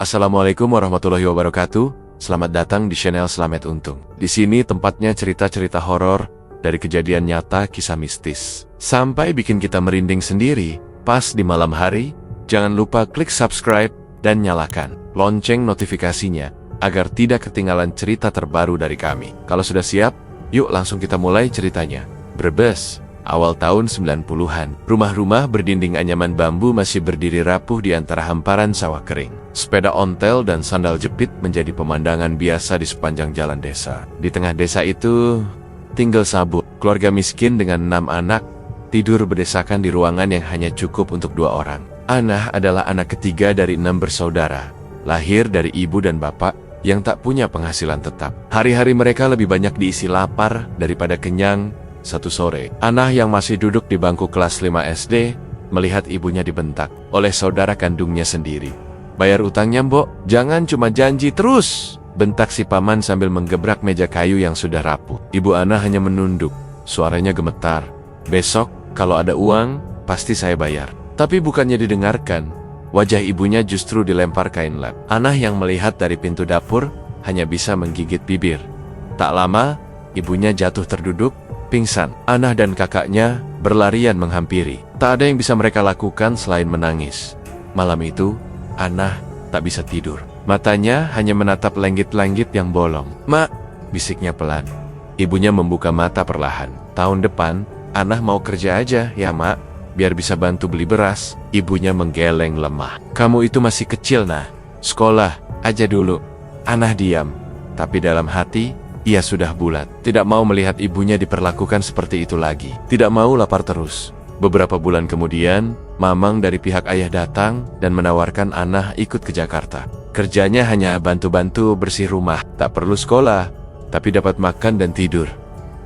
Assalamualaikum warahmatullahi wabarakatuh. Selamat datang di channel Slamet Untung. Di sini tempatnya cerita-cerita horor dari kejadian nyata, kisah mistis, sampai bikin kita merinding sendiri pas di malam hari. Jangan lupa klik subscribe dan nyalakan lonceng notifikasinya agar tidak ketinggalan cerita terbaru dari kami. Kalau sudah siap, yuk langsung kita mulai ceritanya. Brebes, awal tahun 90-an. Rumah-rumah berdinding anyaman bambu masih berdiri rapuh di antara hamparan sawah kering. Sepeda ontel dan sandal jepit menjadi pemandangan biasa di sepanjang jalan desa. Di tengah desa itu tinggal Sabu, keluarga miskin dengan 6 anak, tidur berdesakan di ruangan yang hanya cukup untuk 2 orang. Anah adalah anak ketiga dari 6 bersaudara, lahir dari ibu dan bapak yang tak punya penghasilan tetap. Hari-hari mereka lebih banyak diisi lapar daripada kenyang. Satu sore, Anah yang masih duduk di bangku kelas 5 SD melihat ibunya dibentak oleh saudara kandungnya sendiri. "Bayar utangnya, Mbok, jangan cuma janji terus," bentak si paman sambil menggebrak meja kayu yang sudah rapuh. Ibu Anah hanya menunduk, suaranya gemetar. "Besok, kalau ada uang, pasti saya bayar." Tapi bukannya didengarkan, wajah ibunya justru dilempar kain lap. Anah yang melihat dari pintu dapur hanya bisa menggigit bibir. Tak lama, ibunya jatuh terduduk, pingsan. Anah dan kakaknya berlarian menghampiri. Tak ada yang bisa mereka lakukan selain menangis. Malam itu, Anah tak bisa tidur. Matanya hanya menatap langit-langit yang bolong. "Mak," bisiknya pelan. Ibunya membuka mata perlahan. "Tahun depan, Anah mau kerja aja ya, Mak, biar bisa bantu beli beras." Ibunya menggeleng lemah. "Kamu itu masih kecil, Nah. Sekolah aja dulu." Anah diam, tapi dalam hati ia sudah bulat. Tidak mau melihat ibunya diperlakukan seperti itu lagi. Tidak mau lapar terus. Beberapa bulan kemudian, mamang dari pihak ayah datang dan menawarkan Anah ikut ke Jakarta. Kerjanya hanya bantu-bantu bersih rumah. Tak perlu sekolah, tapi dapat makan dan tidur.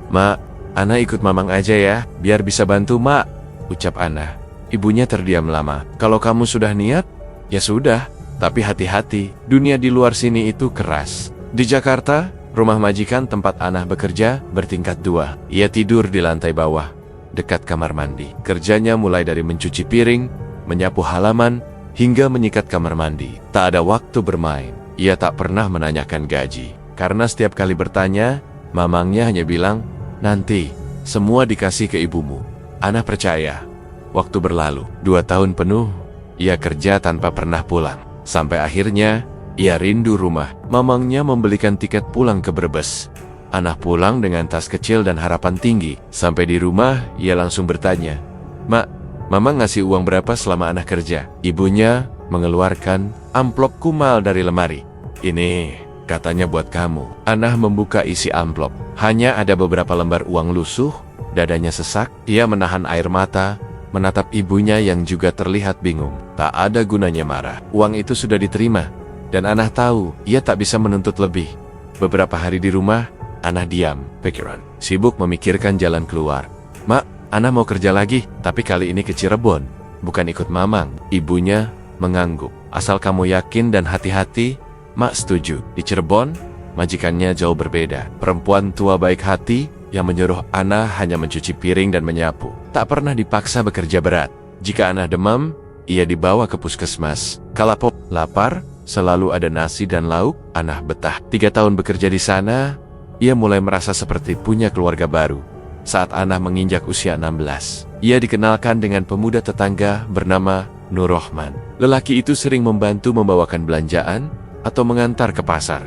"Mak, Anah ikut mamang aja ya, biar bisa bantu, Mak," ucap Anah. Ibunya terdiam lama. "Kalau kamu sudah niat, ya sudah. Tapi hati-hati, dunia di luar sini itu keras." Di Jakarta, rumah majikan tempat Anah bekerja bertingkat 2. Ia tidur di lantai bawah, dekat kamar mandi. Kerjanya mulai dari mencuci piring, menyapu halaman, hingga menyikat kamar mandi. Tak ada waktu bermain. Ia tak pernah menanyakan gaji. Karena setiap kali bertanya, mamangnya hanya bilang, "Nanti, semua dikasih ke ibumu." Anah percaya. Waktu berlalu, 2 tahun penuh, ia kerja tanpa pernah pulang. Sampai akhirnya, ia rindu rumah. Mamangnya membelikan tiket pulang ke Brebes. Anah pulang dengan tas kecil dan harapan tinggi. Sampai di rumah, ia langsung bertanya, "Mak, Mama ngasih uang berapa selama Anah kerja?" Ibunya mengeluarkan amplop kumal dari lemari. "Ini, katanya buat kamu." Anah membuka isi amplop. Hanya ada beberapa lembar uang lusuh. Dadanya sesak. Ia menahan air mata, menatap ibunya yang juga terlihat bingung. Tak ada gunanya marah. Uang itu sudah diterima. Dan Anah tahu, ia tak bisa menuntut lebih. Beberapa hari di rumah, Anah diam, pikiran, sibuk memikirkan jalan keluar. "Mak, Anah mau kerja lagi, tapi kali ini ke Cirebon, bukan ikut mamang." Ibunya mengangguk. "Asal kamu yakin dan hati-hati, Mak setuju." Di Cirebon, majikannya jauh berbeda. Perempuan tua baik hati yang menyuruh Anah hanya mencuci piring dan menyapu. Tak pernah dipaksa bekerja berat. Jika Anah demam, ia dibawa ke puskesmas. Kalau lapar, selalu ada nasi dan lauk. Anah betah. 3 tahun bekerja di sana, ia mulai merasa seperti punya keluarga baru. Saat Anah menginjak usia 16, ia dikenalkan dengan pemuda tetangga bernama Nur Rohman. Lelaki itu sering membantu membawakan belanjaan atau mengantar ke pasar.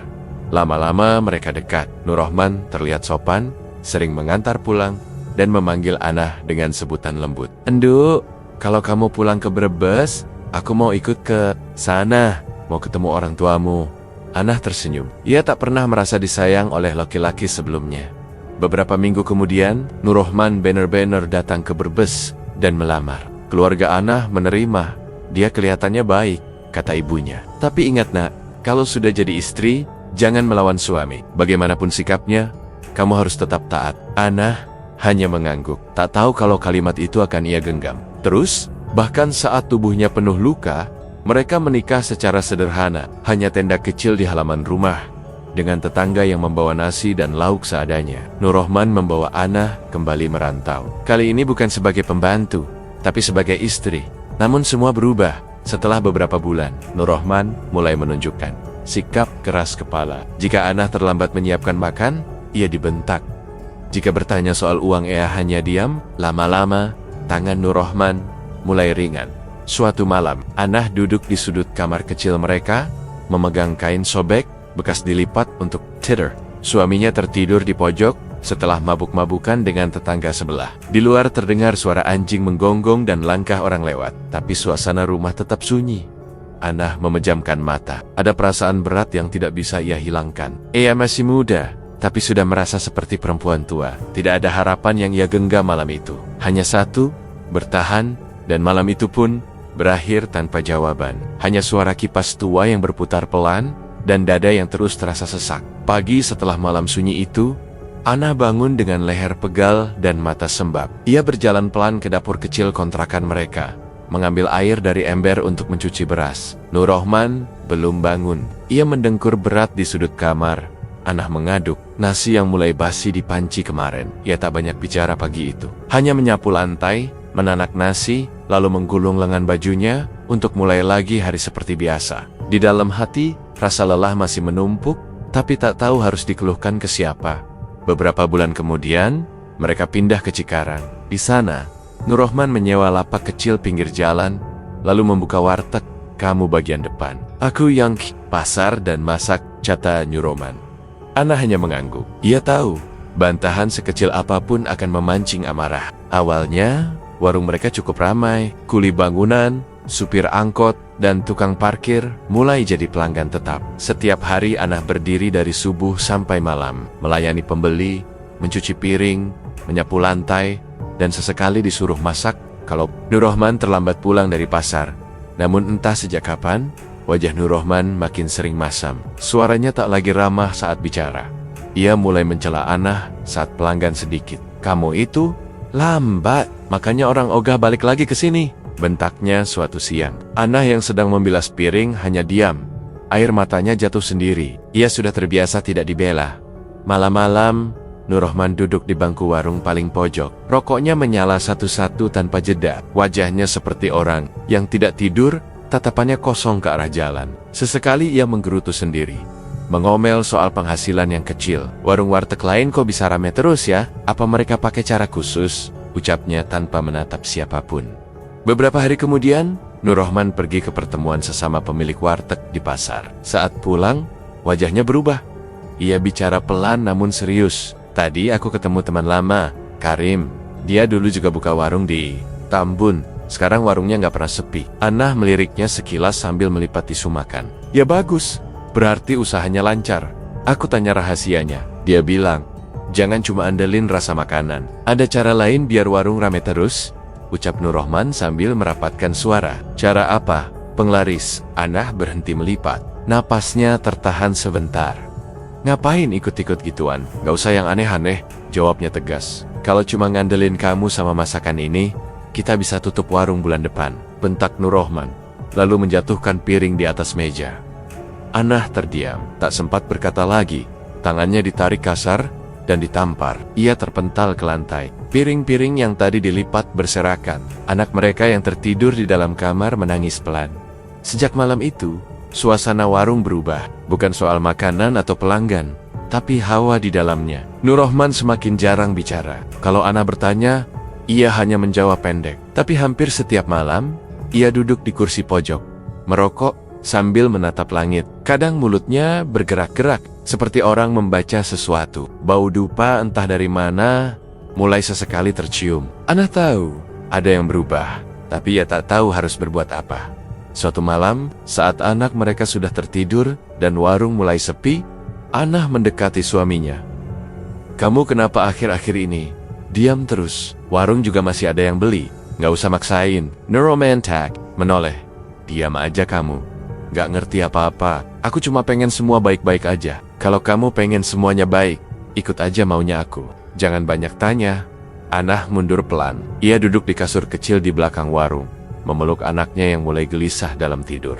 Lama-lama mereka dekat. Nur Rohman terlihat sopan, sering mengantar pulang, dan memanggil Anah dengan sebutan lembut. "Enduk, kalau kamu pulang ke Brebes, aku mau ikut ke sana. Mau ketemu orang tuamu." Anah tersenyum. Ia tak pernah merasa disayang oleh laki-laki sebelumnya. Beberapa minggu kemudian, Nur Rohman benar-benar datang ke Brebes dan melamar. Keluarga Anah menerima. "Dia kelihatannya baik," kata ibunya. "Tapi ingat, Nak, kalau sudah jadi istri, jangan melawan suami. Bagaimanapun sikapnya, kamu harus tetap taat." Anah hanya mengangguk. Tak tahu kalau kalimat itu akan ia genggam. Terus, bahkan saat tubuhnya penuh luka, mereka menikah secara sederhana. Hanya tenda kecil di halaman rumah, dengan tetangga yang membawa nasi dan lauk seadanya. Nur Rohman membawa Anah kembali merantau. Kali ini bukan sebagai pembantu, tapi sebagai istri. Namun semua berubah. Setelah beberapa bulan, Nurrohman mulai menunjukkan sikap keras kepala. Jika Anah terlambat menyiapkan makan, ia dibentak. Jika bertanya soal uang, ia hanya diam. Lama-lama, tangan Nurrohman mulai ringan. Suatu malam, Anah duduk di sudut kamar kecil mereka, memegang kain sobek bekas dilipat untuk tidur. Suaminya tertidur di pojok setelah mabuk-mabukan dengan tetangga sebelah. Di luar terdengar suara anjing menggonggong dan langkah orang lewat, tapi suasana rumah tetap sunyi. Anah memejamkan mata. Ada perasaan berat yang tidak bisa ia hilangkan. Ia masih muda, tapi sudah merasa seperti perempuan tua. Tidak ada harapan yang ia genggam malam itu. Hanya satu, bertahan, dan malam itu pun berakhir tanpa jawaban. Hanya suara kipas tua yang berputar pelan, dan dada yang terus terasa sesak. Pagi setelah malam sunyi itu, Anah bangun dengan leher pegal dan mata sembab. Ia berjalan pelan ke dapur kecil kontrakan mereka, mengambil air dari ember untuk mencuci beras. Nurrohman belum bangun. Ia mendengkur berat di sudut kamar. Anah mengaduk nasi yang mulai basi di panci kemarin. Ia tak banyak bicara pagi itu. Hanya menyapu lantai, menanak nasi, lalu menggulung lengan bajunya untuk mulai lagi hari seperti biasa. Di dalam hati, rasa lelah masih menumpuk, tapi tak tahu harus dikeluhkan ke siapa. Beberapa bulan kemudian, mereka pindah ke Cikarang. Di sana, Nurrohman menyewa lapak kecil pinggir jalan, lalu membuka warteg kamu bagian depan. Aku yang pasar dan masak, kata Nurrohman. Anah hanya mengangguk. Ia tahu, bantahan sekecil apapun akan memancing amarah. Awalnya, warung mereka cukup ramai. Kuli bangunan, supir angkot, dan tukang parkir mulai jadi pelanggan tetap. Setiap hari Anah berdiri dari subuh sampai malam, melayani pembeli, mencuci piring, menyapu lantai, dan sesekali disuruh masak kalau Nurrohman terlambat pulang dari pasar. Namun entah sejak kapan, wajah Nurrohman makin sering masam. Suaranya tak lagi ramah saat bicara. Ia mulai mencela Anah saat pelanggan sedikit. Kamu itu lambat, makanya orang ogah balik lagi ke sini, bentaknya suatu siang. Anah yang sedang membilas piring hanya diam. Air matanya jatuh sendiri. Ia sudah terbiasa tidak dibela. Malam-malam, Nurrohman duduk di bangku warung paling pojok. Rokoknya menyala satu-satu tanpa jeda. Wajahnya seperti orang yang tidak tidur, tatapannya kosong ke arah jalan. Sesekali ia menggerutu sendiri, mengomel soal penghasilan yang kecil. Warung warteg lain kok bisa rame terus ya? Apa mereka pakai cara khusus? Ucapnya tanpa menatap siapapun. Beberapa hari kemudian, Nurrohman pergi ke pertemuan sesama pemilik warteg di pasar. Saat pulang, wajahnya berubah. Ia bicara pelan namun serius. Tadi aku ketemu teman lama, Karim. Dia dulu juga buka warung di Tambun. Sekarang warungnya nggak pernah sepi. Anah meliriknya sekilas sambil melipat tisu makan. Ya bagus, berarti usahanya lancar. Aku tanya rahasianya. Dia bilang, jangan cuma andelin rasa makanan. Ada cara lain biar warung rame terus? Ucap Nurrohman sambil merapatkan suara. Cara apa? Penglaris. Anah berhenti melipat. Napasnya tertahan sebentar. Ngapain ikut-ikut gituan? Gak usah yang aneh-aneh, jawabnya tegas. Kalau cuma ngandelin kamu sama masakan ini, kita bisa tutup warung bulan depan, bentak Nurrohman, lalu menjatuhkan piring di atas meja. Anah terdiam, tak sempat berkata lagi. Tangannya ditarik kasar dan ditampar. Ia terpental ke lantai. Piring-piring yang tadi dilipat berserakan. Anak mereka yang tertidur di dalam kamar menangis pelan. Sejak malam itu, suasana warung berubah. Bukan soal makanan atau pelanggan, tapi hawa di dalamnya. Nurrohman semakin jarang bicara. Kalau Anah bertanya, ia hanya menjawab pendek. Tapi hampir setiap malam, ia duduk di kursi pojok, merokok sambil menatap langit. Kadang mulutnya bergerak-gerak, seperti orang membaca sesuatu. Bau dupa entah dari mana mulai sesekali tercium. Anah tahu ada yang berubah, tapi ia tak tahu harus berbuat apa. Suatu malam, saat anak mereka sudah tertidur dan warung mulai sepi, Anah mendekati suaminya. Kamu kenapa akhir-akhir ini diam terus? Warung juga masih ada yang beli. Nggak usah maksain. Nurrohman menoleh. Diam aja kamu. Nggak ngerti apa-apa. Aku cuma pengen semua baik-baik aja. Kalau kamu pengen semuanya baik, ikut aja maunya aku. Jangan banyak tanya. Anah mundur pelan. Ia duduk di kasur kecil di belakang warung, memeluk anaknya yang mulai gelisah dalam tidur.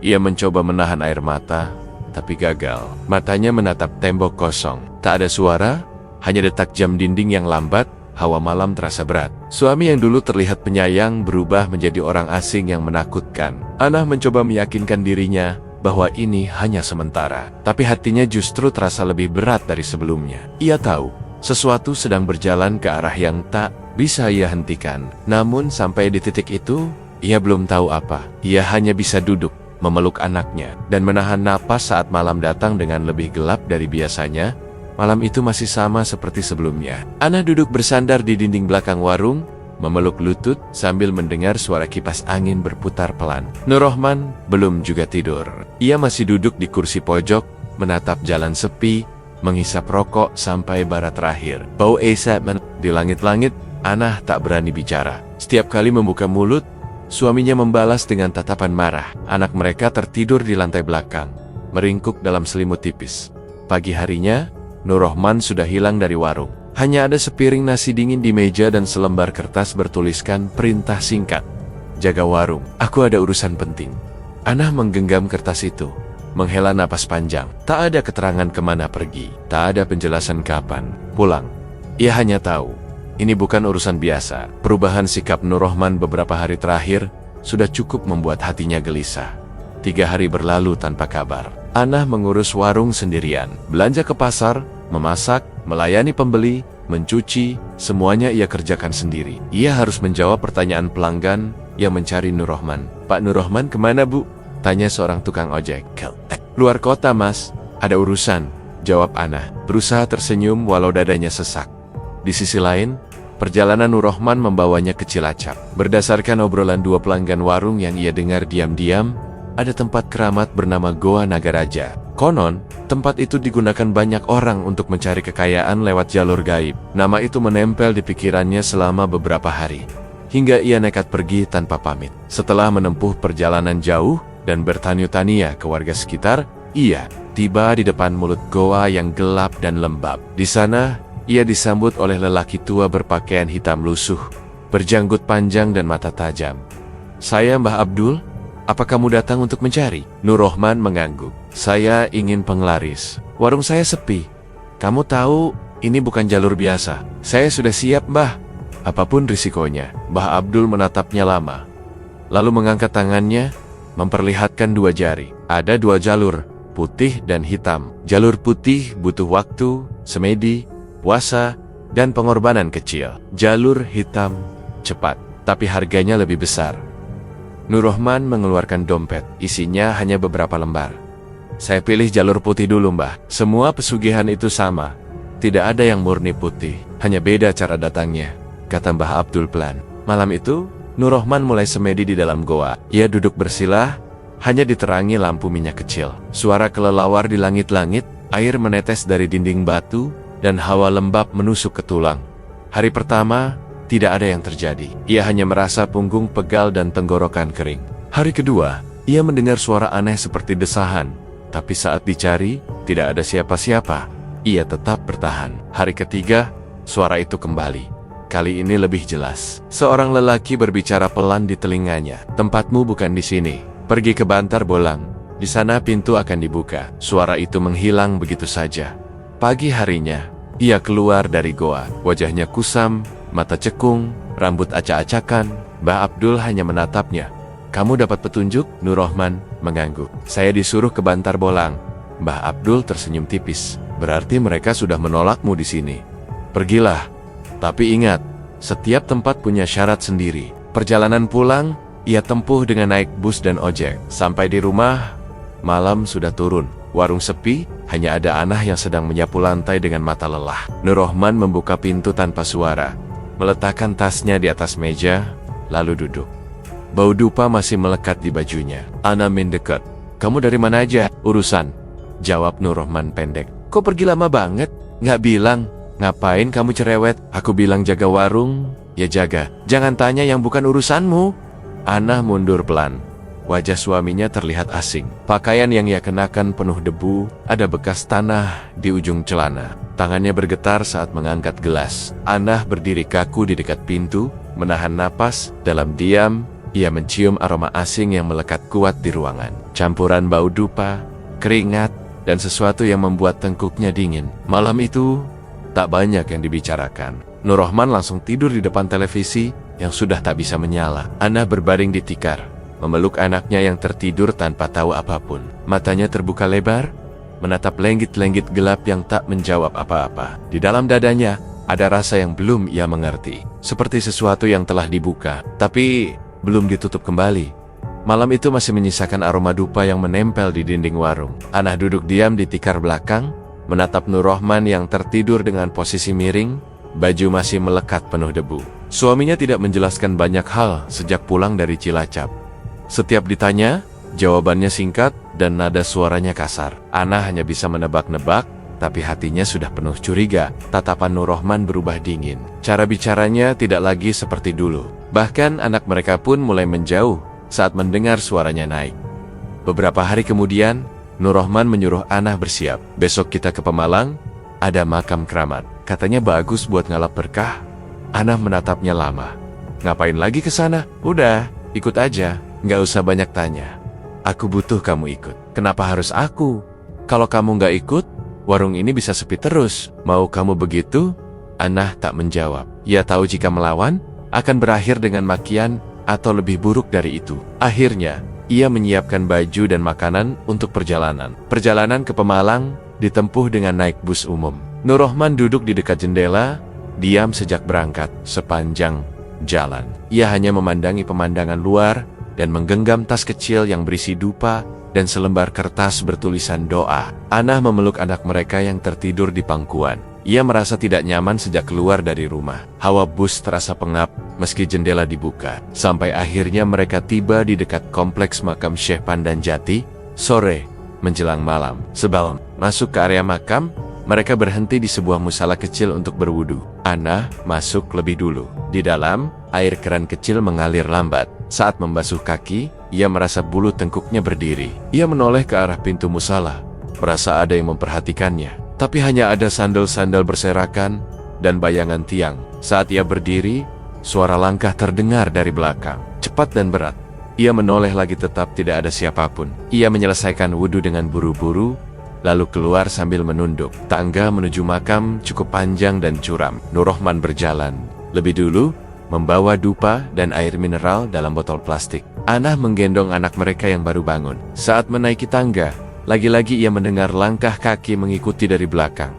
Ia mencoba menahan air mata, tapi gagal. Matanya menatap tembok kosong. Tak ada suara, hanya detak jam dinding yang lambat hawa malam terasa berat. Suami yang dulu terlihat penyayang berubah menjadi orang asing yang menakutkan. Anah mencoba meyakinkan dirinya bahwa ini hanya sementara, tapi hatinya justru terasa lebih berat dari sebelumnya. Ia tahu sesuatu sedang berjalan ke arah yang tak bisa ia hentikan. Namun sampai di titik itu, ia belum tahu apa. Ia hanya bisa duduk, memeluk anaknya, dan menahan napas saat malam datang dengan lebih gelap dari biasanya. Malam itu masih sama seperti sebelumnya. Anah duduk bersandar di dinding belakang warung, memeluk lutut sambil mendengar suara kipas angin berputar pelan. Nurrohman belum juga tidur. Ia masih duduk di kursi pojok, menatap jalan sepi, menghisap rokok sampai bara terakhir. Bau asap di langit-langit. Anah tak berani bicara. Setiap kali membuka mulut, suaminya membalas dengan tatapan marah. Anak mereka tertidur di lantai belakang, meringkuk dalam selimut tipis. Pagi harinya, Nurrohman sudah hilang dari warung. Hanya ada sepiring nasi dingin di meja dan selembar kertas bertuliskan perintah singkat. Jaga warung, aku ada urusan penting. Anah menggenggam kertas itu, menghela napas panjang. Tak ada keterangan kemana pergi, tak ada penjelasan kapan pulang. Ia hanya tahu, ini bukan urusan biasa. Perubahan sikap Nurrohman beberapa hari terakhir sudah cukup membuat hatinya gelisah. 3 hari berlalu tanpa kabar. Anah mengurus warung sendirian, belanja ke pasar, memasak, melayani pembeli, mencuci, semuanya ia kerjakan sendiri. Ia harus menjawab pertanyaan pelanggan yang mencari Nurrohman. Pak Nurrohman kemana, Bu? Tanya seorang tukang ojek. Luar kota, Mas. Ada urusan, jawab Anah, berusaha tersenyum walau dadanya sesak. Di sisi lain, perjalanan Nurrohman membawanya ke Cilacap. Berdasarkan obrolan 2 pelanggan warung yang ia dengar diam-diam, ada tempat keramat bernama Goa Nagaraja. Konon, tempat itu digunakan banyak orang untuk mencari kekayaan lewat jalur gaib. Nama itu menempel di pikirannya selama beberapa hari, hingga ia nekat pergi tanpa pamit. Setelah menempuh perjalanan jauh dan bertanya-tanya ke warga sekitar, ia tiba di depan mulut goa yang gelap dan lembab. Di sana, ia disambut oleh lelaki tua berpakaian hitam lusuh, berjanggut panjang dan mata tajam. Saya Mbah Abdul. Apa kamu datang untuk mencari? Nurrohman mengangguk. Saya ingin penglaris. Warung saya sepi. Kamu tahu, ini bukan jalur biasa. Saya sudah siap, Mbah. Apapun risikonya. Mbah Abdul menatapnya lama, lalu mengangkat tangannya, memperlihatkan 2 jari. Ada 2 jalur, putih dan hitam. Jalur putih butuh waktu, semedi, puasa, dan pengorbanan kecil. Jalur hitam cepat, tapi harganya lebih besar. Nurrohman mengeluarkan dompet, isinya hanya beberapa lembar. Saya pilih jalur putih dulu, Mbah. Semua pesugihan itu sama. Tidak ada yang murni putih, hanya beda cara datangnya, kata Mbah Abdul pelan. Malam itu, Nurrohman mulai semedi di dalam goa. Ia duduk bersilah, hanya diterangi lampu minyak kecil. Suara kelelawar di langit-langit, air menetes dari dinding batu, dan hawa lembab menusuk ke tulang. Hari pertama, tidak ada yang terjadi. Ia hanya merasa punggung pegal dan tenggorokan kering. Hari kedua, ia mendengar suara aneh seperti desahan. Tapi saat dicari, tidak ada siapa-siapa. Ia tetap bertahan. Hari ketiga, suara itu kembali. Kali ini lebih jelas. Seorang lelaki berbicara pelan di telinganya. Tempatmu bukan di sini. Pergi ke Bantar Bolang. Di sana pintu akan dibuka. Suara itu menghilang begitu saja. Pagi harinya, ia keluar dari goa. Wajahnya kusam, mata cekung, rambut acak-acakan. Mbah Abdul hanya menatapnya. Kamu dapat petunjuk? Nurrohman mengangguk. Saya disuruh ke Bantar Bolang. Mbah Abdul tersenyum tipis. Berarti mereka sudah menolakmu di sini. Pergilah. Tapi ingat, setiap tempat punya syarat sendiri. Perjalanan pulang, ia tempuh dengan naik bus dan ojek. Sampai di rumah, malam sudah turun. Warung sepi, hanya ada Anah yang sedang menyapu lantai dengan mata lelah. Nurrohman membuka pintu tanpa suara, meletakkan tasnya di atas meja, lalu duduk. Bau dupa masih melekat di bajunya. Anah mendekat. Kamu dari mana aja? Urusan, jawab Nurrohman pendek. Kok pergi lama banget? Nggak bilang. Ngapain kamu cerewet? Aku bilang jaga warung, ya jaga. Jangan tanya yang bukan urusanmu. Anah mundur pelan. Wajah suaminya terlihat asing. Pakaian yang ia kenakan penuh debu, ada bekas tanah di ujung celana. Tangannya bergetar saat mengangkat gelas. Anah berdiri kaku di dekat pintu, menahan napas. Dalam diam, ia mencium aroma asing yang melekat kuat di ruangan. Campuran bau dupa, keringat, dan sesuatu yang membuat tengkuknya dingin. Malam itu, tak banyak yang dibicarakan. Nur Rohman langsung tidur di depan televisi yang sudah tak bisa menyala. Ana berbaring di tikar, memeluk anaknya yang tertidur tanpa tahu apapun. Matanya terbuka lebar, menatap lenggit-lenggit gelap yang tak menjawab apa-apa. Di dalam dadanya, ada rasa yang belum ia mengerti. Seperti sesuatu yang telah dibuka, tapi belum ditutup kembali. Malam itu masih menyisakan aroma dupa yang menempel di dinding warung. Ana duduk diam di tikar belakang, menatap Nur Rohman yang tertidur dengan posisi miring, baju masih melekat penuh debu. Suaminya tidak menjelaskan banyak hal sejak pulang dari Cilacap. Setiap ditanya, jawabannya singkat dan nada suaranya kasar. Ana hanya bisa menebak-nebak, tapi hatinya sudah penuh curiga. Tatapan Nur Rohman berubah dingin. Cara bicaranya tidak lagi seperti dulu. Bahkan anak mereka pun mulai menjauh saat mendengar suaranya naik. Beberapa hari kemudian, Nur Rohman menyuruh Ana bersiap. Besok kita ke Pemalang, ada makam keramat. Katanya bagus buat ngalap berkah. Ana menatapnya lama. Ngapain lagi ke sana? Udah, ikut aja. Nggak usah banyak tanya. Aku butuh kamu ikut. Kenapa harus aku? Kalau kamu nggak ikut, warung ini bisa sepi terus. Mau kamu begitu? Ana tak menjawab. Ia tahu jika melawan, akan berakhir dengan makian atau lebih buruk dari itu. Akhirnya, ia menyiapkan baju dan makanan untuk perjalanan. Perjalanan ke Pemalang ditempuh dengan naik bus umum. Nur Rohman duduk di dekat jendela, diam sejak berangkat. Sepanjang jalan, ia hanya memandangi pemandangan luar dan menggenggam tas kecil yang berisi dupa dan selembar kertas bertulisan doa. Ana memeluk anak mereka yang tertidur di pangkuan. Ia merasa tidak nyaman sejak keluar dari rumah. Hawa bus terasa pengap meski jendela dibuka. Sampai akhirnya mereka tiba di dekat kompleks makam Syekh Pandan Jati, sore menjelang malam. Sebelum masuk ke area makam, mereka berhenti di sebuah musala kecil untuk berwudu. Ana masuk lebih dulu. Di dalam, air keran kecil mengalir lambat. Saat membasuh kaki, ia merasa bulu tengkuknya berdiri. Ia menoleh ke arah pintu musala, merasa ada yang memperhatikannya. Tapi hanya ada sandal-sandal berserakan dan bayangan tiang. Saat ia berdiri, suara langkah terdengar dari belakang, cepat dan berat. Ia menoleh lagi, tetap tidak ada siapapun. Ia menyelesaikan wudhu dengan buru-buru, lalu keluar sambil menunduk. Tangga menuju makam cukup panjang dan curam. Nur Rohman berjalan lebih dulu, membawa dupa dan air mineral dalam botol plastik. Ana menggendong anak mereka yang baru bangun. Saat menaiki tangga, lagi-lagi ia mendengar langkah kaki mengikuti dari belakang.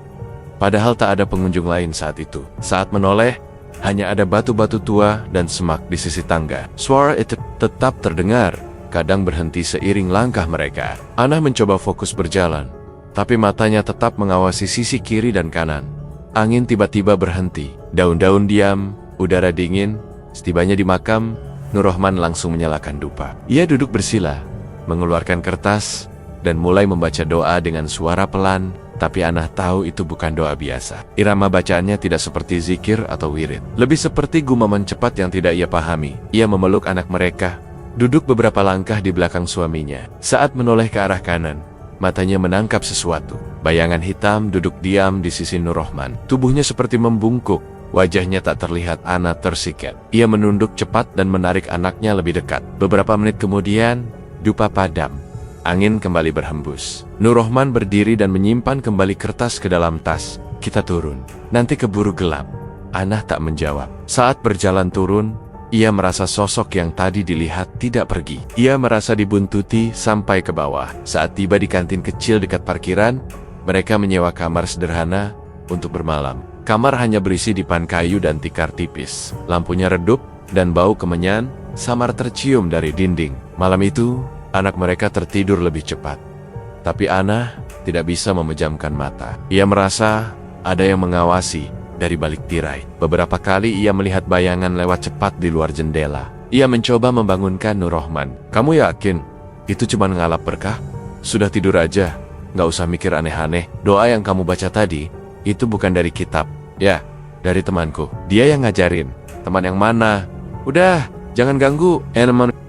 Padahal tak ada pengunjung lain saat itu. Saat menoleh, hanya ada batu-batu tua dan semak di sisi tangga. Suara itu tetap terdengar, kadang berhenti seiring langkah mereka. Ana mencoba fokus berjalan, tapi matanya tetap mengawasi sisi kiri dan kanan. Angin tiba-tiba berhenti. Daun-daun diam, udara dingin. Setibanya di makam, Nur Rohman langsung menyalakan dupa. Ia duduk bersila, mengeluarkan kertas, dan mulai membaca doa dengan suara pelan, tapi Ana tahu itu bukan doa biasa. Irama bacaannya tidak seperti zikir atau wirid. Lebih seperti gumaman cepat yang tidak ia pahami. Ia memeluk anak mereka, duduk beberapa langkah di belakang suaminya. Saat menoleh ke arah kanan, matanya menangkap sesuatu. Bayangan hitam duduk diam di sisi Nur Rohman. Tubuhnya seperti membungkuk, wajahnya tak terlihat. Ana tersiket. Ia menunduk cepat dan menarik anaknya lebih dekat. Beberapa menit kemudian, dupa padam. Angin kembali berhembus. Nur Rohman berdiri dan menyimpan kembali kertas ke dalam tas. Kita turun, nanti keburu gelap. Ana tak menjawab. Saat berjalan turun, ia merasa sosok yang tadi dilihat tidak pergi. Ia merasa dibuntuti sampai ke bawah. Saat tiba di kantin kecil dekat parkiran, mereka menyewa kamar sederhana untuk bermalam. Kamar hanya berisi dipan kayu dan tikar tipis. Lampunya redup dan bau kemenyan samar tercium dari dinding. Malam itu, anak mereka tertidur lebih cepat. Tapi Ana tidak bisa memejamkan mata. Ia merasa ada yang mengawasi dari balik tirai. Beberapa kali ia melihat bayangan lewat cepat di luar jendela. Ia mencoba membangunkan Nur Rohman. Kamu yakin itu cuma ngalap berkah? Sudah tidur aja, nggak usah mikir aneh-aneh. Doa yang kamu baca tadi, itu bukan dari kitab. Ya, dari temanku. Dia yang ngajarin. Teman yang mana? Udah, jangan ganggu.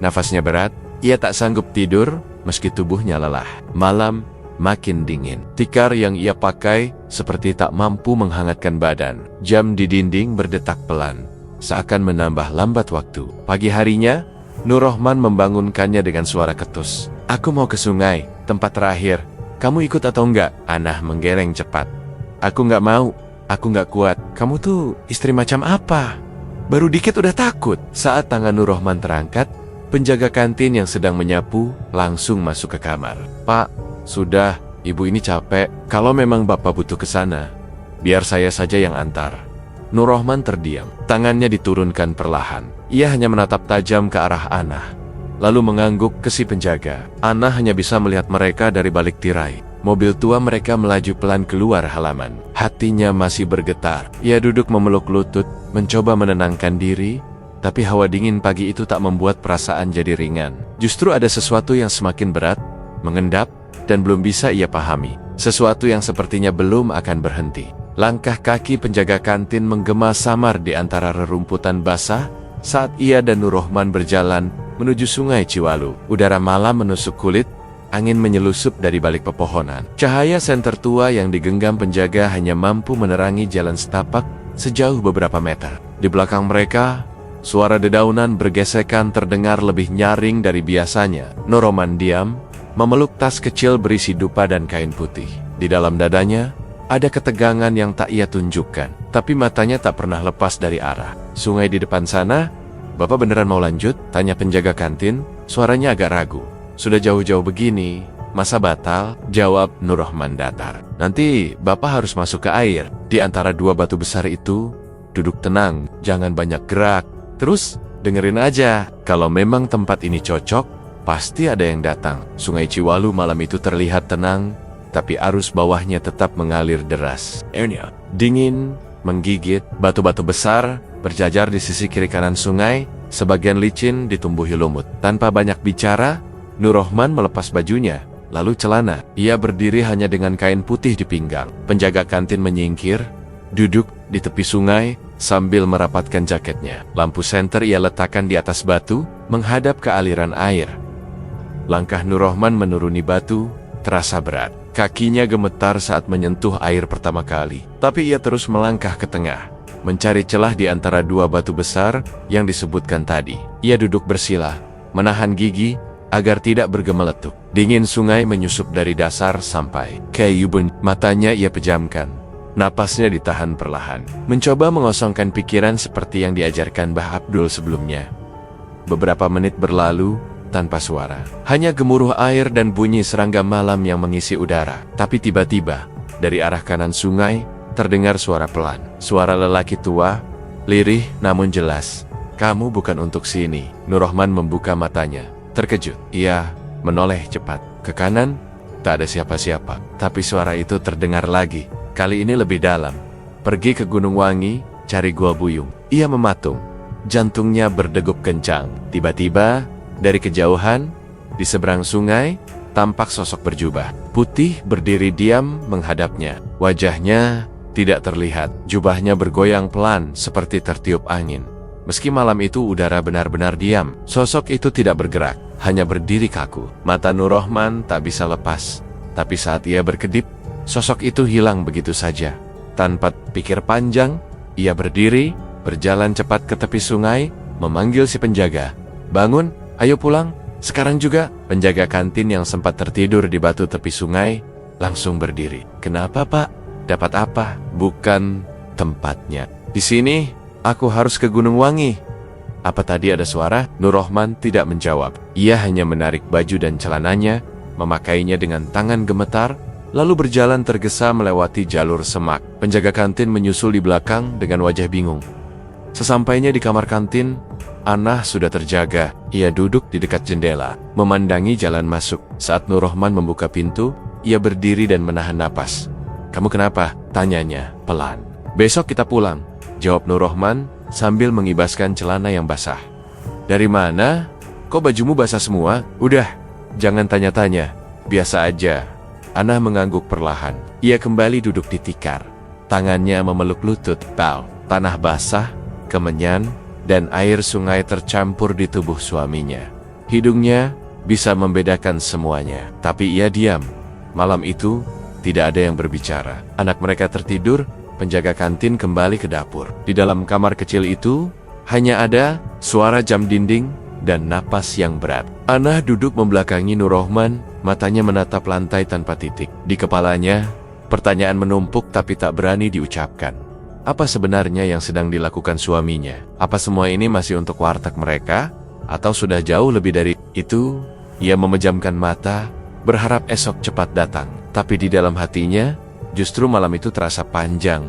Nafasnya berat. Ia tak sanggup tidur, meski tubuhnya lelah. Malam makin dingin. Tikar yang ia pakai seperti tak mampu menghangatkan badan. Jam di dinding berdetak pelan, seakan menambah lambat waktu. Pagi harinya, Nur Rohman membangunkannya dengan suara ketus. Aku mau ke sungai, tempat terakhir. Kamu ikut atau enggak? Ana menggeleng cepat. Aku nggak mau. Aku nggak kuat. Kamu tuh istri macam apa? Baru dikit udah takut. Saat tangan Nur Rohman terangkat, penjaga kantin yang sedang menyapu langsung masuk ke kamar. Pak, sudah, ibu ini capek. Kalau memang bapak butuh ke sana, biar saya saja yang antar. Nur Rohman terdiam. Tangannya diturunkan perlahan. Ia hanya menatap tajam ke arah Anah, lalu mengangguk ke si penjaga. Anah hanya bisa melihat mereka dari balik tirai. Mobil tua mereka melaju pelan keluar halaman. Hatinya masih bergetar. Ia duduk memeluk lutut, mencoba menenangkan diri, tapi hawa dingin pagi itu tak membuat perasaan jadi ringan. Justru ada sesuatu yang semakin berat, mengendap, dan belum bisa ia pahami. Sesuatu yang sepertinya belum akan berhenti. Langkah kaki penjaga kantin menggema samar di antara rerumputan basah saat ia dan Nur Rohman berjalan menuju Sungai Ciwalu. Udara malam menusuk kulit, angin menyelusup dari balik pepohonan. Cahaya senter tua yang digenggam penjaga hanya mampu menerangi jalan setapak sejauh beberapa meter. Di belakang mereka, suara dedaunan bergesekan terdengar lebih nyaring dari biasanya. Nur Rohman diam, memeluk tas kecil berisi dupa dan kain putih. Di dalam dadanya, ada ketegangan yang tak ia tunjukkan, tapi matanya tak pernah lepas dari arah sungai di depan sana. Bapak beneran mau lanjut? Tanya penjaga kantin, suaranya agak ragu. Sudah jauh-jauh begini, masa batal? Jawab Nur Rohman datar. Nanti bapak harus masuk ke air. Di antara dua batu besar itu, duduk tenang, jangan banyak gerak. Terus, dengerin aja. Kalau memang tempat ini cocok, pasti ada yang datang. Sungai Ciwalu malam itu terlihat tenang, tapi arus bawahnya tetap mengalir deras. Airnya dingin, menggigit. Batu-batu besar berjajar di sisi kiri kanan sungai, sebagian licin ditumbuhi lumut. Tanpa banyak bicara, Nur Rohman melepas bajunya, lalu celana. Ia berdiri hanya dengan kain putih di pinggang. Penjaga kantin menyingkir, duduk di tepi sungai sambil merapatkan jaketnya. Lampu senter ia letakkan di atas batu, menghadap ke aliran air. Langkah Nur Rohman menuruni batu terasa berat. Kakinya gemetar saat menyentuh air pertama kali. Tapi ia terus melangkah ke tengah, mencari celah di antara dua batu besar yang disebutkan tadi. Ia duduk bersila, menahan gigi agar tidak bergemeletuk. Dingin sungai menyusup dari dasar sampai ke ubun. Matanya ia pejamkan. Napasnya ditahan perlahan. Mencoba mengosongkan pikiran seperti yang diajarkan Mbah Abdul sebelumnya. Beberapa menit berlalu tanpa suara. Hanya gemuruh air dan bunyi serangga malam yang mengisi udara. Tapi tiba-tiba, dari arah kanan sungai, terdengar suara pelan. Suara lelaki tua, lirih namun jelas. Kamu bukan untuk sini. Nur Rohman membuka matanya. Terkejut, ia menoleh cepat. Ke kanan, tak ada siapa-siapa. Tapi suara itu terdengar lagi. Kali ini lebih dalam. Pergi ke Gunung Wangi, cari Gua Buyung. Ia mematung. Jantungnya berdegup kencang. Tiba-tiba, dari kejauhan, di seberang sungai, tampak sosok berjubah putih berdiri diam menghadapnya. Wajahnya tidak terlihat, jubahnya bergoyang pelan seperti tertiup angin. Meski malam itu udara benar-benar diam, sosok itu tidak bergerak, hanya berdiri kaku. Mata Nur Rohman tak bisa lepas, tapi saat ia berkedip, sosok itu hilang begitu saja. Tanpa pikir panjang, ia berdiri, berjalan cepat ke tepi sungai, memanggil si penjaga. Bangun! Ayo pulang, sekarang juga. Penjaga kantin yang sempat tertidur di batu tepi sungai langsung berdiri. Kenapa, Pak? Dapat apa? Bukan tempatnya. Di sini, aku harus ke Gunung Wangi. Apa tadi ada suara? Nur Rohman tidak menjawab. Ia hanya menarik baju dan celananya, memakainya dengan tangan gemetar, lalu berjalan tergesa melewati jalur semak. Penjaga kantin menyusul di belakang dengan wajah bingung. Sesampainya di kamar kantin, Anah sudah terjaga. Ia duduk di dekat jendela, memandangi jalan masuk. Saat Nur Rohman membuka pintu, ia berdiri dan menahan napas. Kamu kenapa? Tanyanya, pelan. Besok kita pulang, jawab Nur Rohman sambil mengibaskan celana yang basah. Dari mana? Kok bajumu basah semua? Udah, jangan tanya-tanya, biasa aja. Anah mengangguk perlahan. Ia kembali duduk di tikar. Tangannya memeluk lutut. Tanah basah, kemenyan, dan air sungai tercampur di tubuh suaminya. Hidungnya bisa membedakan semuanya, tapi ia diam. Malam itu, tidak ada yang berbicara. Anak mereka tertidur, penjaga kantin kembali ke dapur. Di dalam kamar kecil itu, hanya ada suara jam dinding dan napas yang berat. Anah duduk membelakangi Nur Rohman, matanya menatap lantai tanpa titik. Di kepalanya, Pertanyaan menumpuk tapi tak berani diucapkan. Apa sebenarnya yang sedang dilakukan suaminya? Apa semua ini masih untuk warteg mereka? Atau sudah jauh lebih dari itu? Ia memejamkan mata, berharap esok cepat datang. Tapi di dalam hatinya, justru malam itu terasa panjang,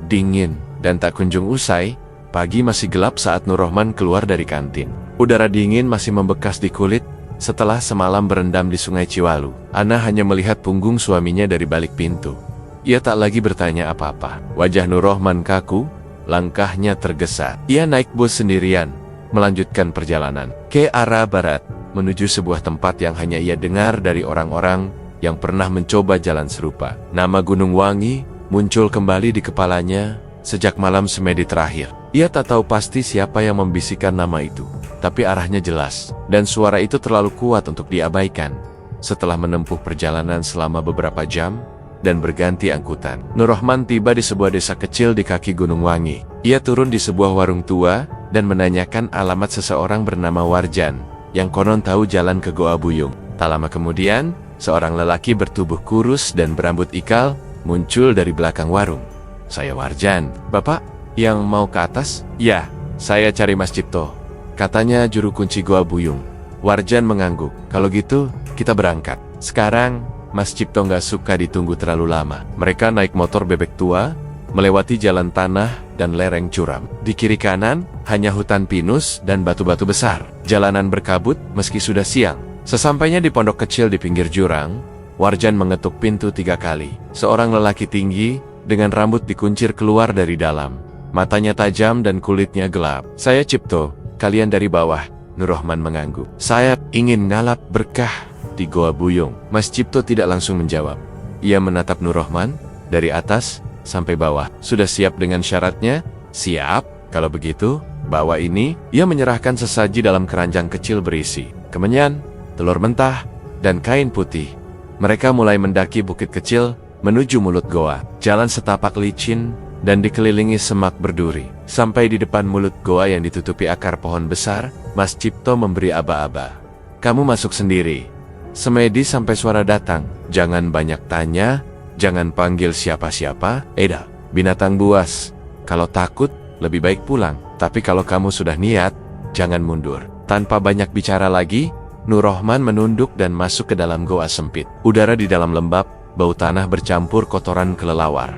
dingin, dan tak kunjung usai. Pagi masih gelap saat Nur Rohman keluar dari kantin. Udara dingin masih membekas di kulit setelah semalam berendam di Sungai Ciwalu. Ana hanya melihat punggung suaminya dari balik pintu. Ia tak lagi bertanya apa-apa. Wajah Nur Rohman kaku, langkahnya tergesa. Ia naik bus sendirian, melanjutkan perjalanan ke arah barat, menuju sebuah tempat yang hanya ia dengar dari orang-orang yang pernah mencoba jalan serupa. Nama Gunung Wangi muncul kembali di kepalanya sejak malam semedi terakhir. Ia tak tahu pasti siapa yang membisikkan nama itu, tapi arahnya jelas, dan suara itu terlalu kuat untuk diabaikan. Setelah menempuh perjalanan selama beberapa jam, dan berganti angkutan, Nur Rohman tiba di sebuah desa kecil di kaki Gunung Wangi. Ia turun di sebuah warung tua, dan menanyakan alamat seseorang bernama Warjan, yang konon tahu jalan ke Goa Buyung. Tak lama kemudian, seorang lelaki bertubuh kurus dan berambut ikal muncul dari belakang warung. "Saya Warjan, Bapak yang mau ke atas?" "Ya, saya cari Mas Cipto," katanya juru kunci Goa Buyung. Warjan mengangguk. "Kalau gitu, kita berangkat." Sekarang, Mas Cipto nggak suka ditunggu terlalu lama. Mereka naik motor bebek tua, melewati jalan tanah dan lereng curam. Di kiri kanan, hanya hutan pinus dan batu-batu besar. Jalanan berkabut meski sudah siang. Sesampainya di pondok kecil di pinggir jurang, Warjan mengetuk pintu 3 kali. Seorang lelaki tinggi, dengan rambut dikuncir keluar dari dalam. Matanya tajam dan kulitnya gelap. "Saya Cipto, kalian dari bawah," Nur Rohman mengangguk. "Saya ingin ngalap berkah di Goa Buyung." Mas Cipto tidak langsung menjawab. Ia menatap Nur Rohman dari atas sampai bawah. "Sudah siap dengan syaratnya?" "Siap. Kalau begitu, bawa ini." Ia menyerahkan sesaji dalam keranjang kecil berisi kemenyan, telur mentah, dan kain putih. Mereka mulai mendaki bukit kecil menuju mulut goa. Jalan setapak licin dan dikelilingi semak berduri. Sampai di depan mulut goa yang ditutupi akar pohon besar, Mas Cipto memberi aba-aba. "Kamu masuk sendiri. Semedi sampai suara datang. Jangan banyak tanya, jangan panggil siapa-siapa. Eda, binatang buas. Kalau takut, lebih baik pulang. Tapi kalau kamu sudah niat, jangan mundur." Tanpa banyak bicara lagi, Nur Rohman menunduk dan masuk ke dalam goa sempit. Udara di dalam lembab, bau tanah bercampur kotoran kelelawar.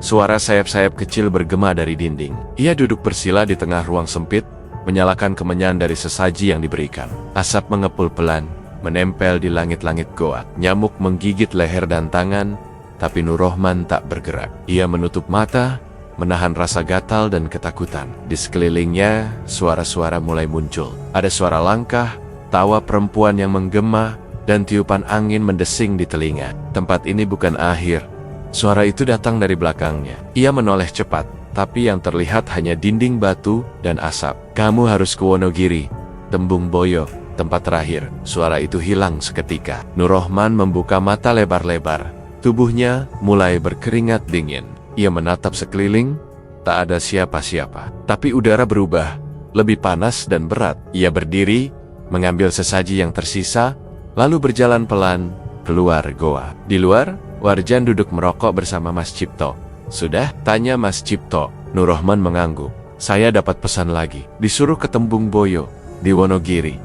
Suara sayap-sayap kecil bergema dari dinding. Ia duduk bersila di tengah ruang sempit, menyalakan kemenyan dari sesaji yang diberikan. Asap mengepul pelan, menempel di langit-langit goa. Nyamuk menggigit leher dan tangan, tapi Nur Rohman tak bergerak. Ia menutup mata, menahan rasa gatal dan ketakutan. Di sekelilingnya, suara-suara mulai muncul. Ada suara langkah, tawa perempuan yang menggema, dan tiupan angin mendesing di telinga. Tempat ini bukan akhir. Suara itu datang dari belakangnya. Ia menoleh cepat, tapi yang terlihat hanya dinding batu dan asap. "Kamu harus ke Wonogiri, Tembung Boyo, tempat terakhir." Suara itu hilang seketika. Nur Rohman membuka mata lebar-lebar. Tubuhnya mulai berkeringat dingin. Ia menatap sekeliling, tak ada siapa-siapa. Tapi udara berubah, lebih panas dan berat. Ia berdiri, mengambil sesaji yang tersisa, lalu berjalan pelan keluar goa. Di luar, Warjan duduk merokok bersama Mas Cipto. "Sudah?" tanya Mas Cipto. Nur Rohman mengangguk. "Saya dapat pesan lagi. Disuruh ke Tembung Boyo, di Wonogiri."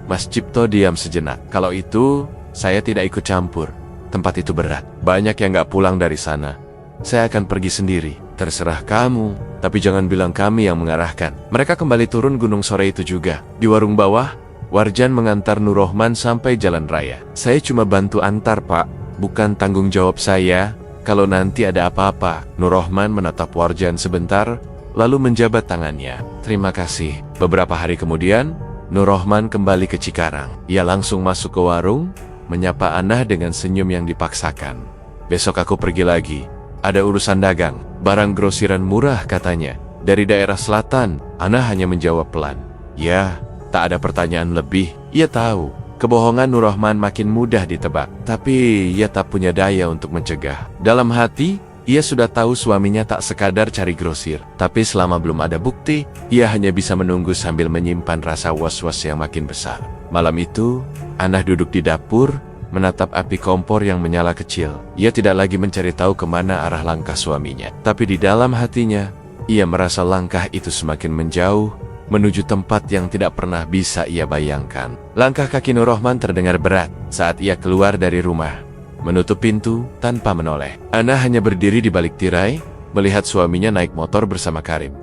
Mas Cipto diam sejenak. "Kalau itu, saya tidak ikut campur. Tempat itu berat. Banyak yang gak pulang dari sana. Saya akan pergi sendiri." "Terserah kamu, tapi jangan bilang kami yang mengarahkan." Mereka kembali turun gunung sore itu juga. Di warung bawah, Warjan mengantar Nur Rohman sampai jalan raya. "Saya cuma bantu antar, Pak. Bukan tanggung jawab saya kalau nanti ada apa-apa." Nur Rohman menatap Warjan sebentar, lalu menjabat tangannya. "Terima kasih." Beberapa hari kemudian, Nur Rohman kembali ke Cikarang. Ia langsung masuk ke warung, menyapa Ana dengan senyum yang dipaksakan. "Besok aku pergi lagi. Ada urusan dagang. Barang grosiran murah," katanya. "Dari daerah selatan." Ana hanya menjawab pelan. "Ya." Tak ada pertanyaan lebih. Ia tahu kebohongan Nur Rohman makin mudah ditebak, tapi ia tak punya daya untuk mencegah. Dalam hati, ia sudah tahu suaminya tak sekadar cari grosir. Tapi selama belum ada bukti, ia hanya bisa menunggu sambil menyimpan rasa was-was yang makin besar. Malam itu, Ana duduk di dapur, menatap api kompor yang menyala kecil. Ia tidak lagi mencari tahu kemana arah langkah suaminya. Tapi di dalam hatinya, ia merasa langkah itu semakin menjauh, menuju tempat yang tidak pernah bisa ia bayangkan. Langkah kaki Nur Rohman terdengar berat saat ia keluar dari rumah, menutup pintu tanpa menoleh. Ana hanya berdiri di balik tirai, melihat suaminya naik motor bersama Karim.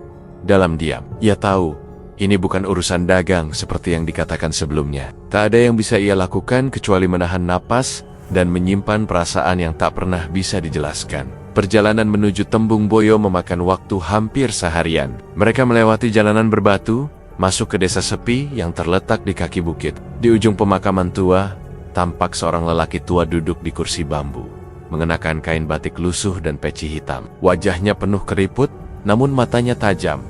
Dalam diam, ia tahu ini bukan urusan dagang seperti yang dikatakan sebelumnya. Tak ada yang bisa ia lakukan kecuali menahan napas dan menyimpan perasaan yang tak pernah bisa dijelaskan. Perjalanan menuju Tembung Boyo memakan waktu hampir seharian. Mereka melewati jalanan berbatu, masuk ke desa sepi yang terletak di kaki bukit. Di ujung pemakaman tua, tampak seorang lelaki tua duduk di kursi bambu, mengenakan kain batik lusuh dan peci hitam. Wajahnya penuh keriput, namun matanya tajam.